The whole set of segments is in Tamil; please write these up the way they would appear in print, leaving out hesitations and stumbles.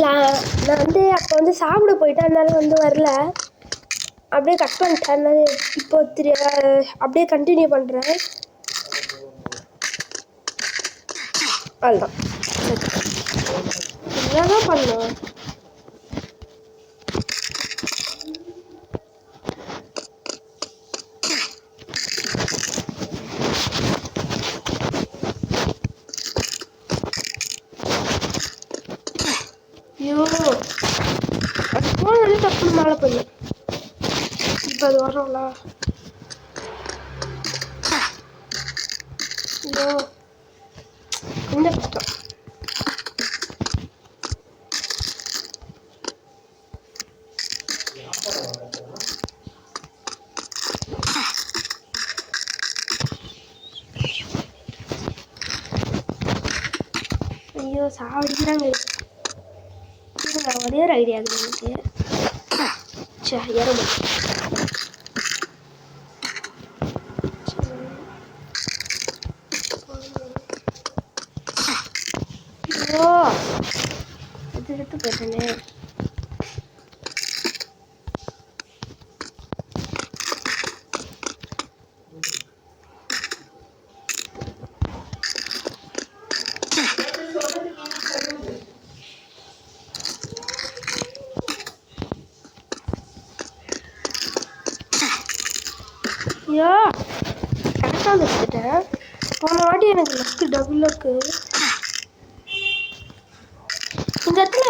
நான் வந்து அப்போ வந்து சாப்பிட போயிட்டேன், அதனால வந்து வரல. அப்படியே கட் பண்ணிட்டேன். அதனால இப்போ அப்படியே கண்டினியூ பண்ணுறேன். அதுதான் என்னதான் பண்ணோம். ஐயோ, அது போனது தப்புன்னு மேலே போயிடும். இப்போ அது வரோம்ல. ஐயோ, என்ன கஷ்டம். ஐயோ, சாவடிக்கிறாங்க. ஒரே ஒரு ஐடியா இருக்குது எனக்கு. ஏற முடியும். ஐயோ, செத்து போயிட்டேனே. ஐயோ, கரெக்டாக வச்சுட்டேன். போன வாட்டி எனக்கு லக்கு டபுள் லக்கு. இந்த இடத்துல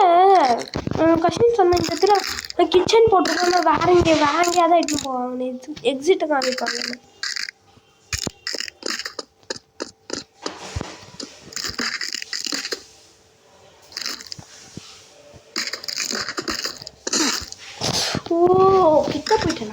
கஷ்டம் சொன்ன, இந்த இடத்துல கிச்சன் போட்டிருக்கோம். வேற எங்கேயா தான் எடுத்துன்னு போவாங்க. எக்ஸிட்டை காமிப்பாங்க. ஓ, கிட்ட போயிட்டேன்.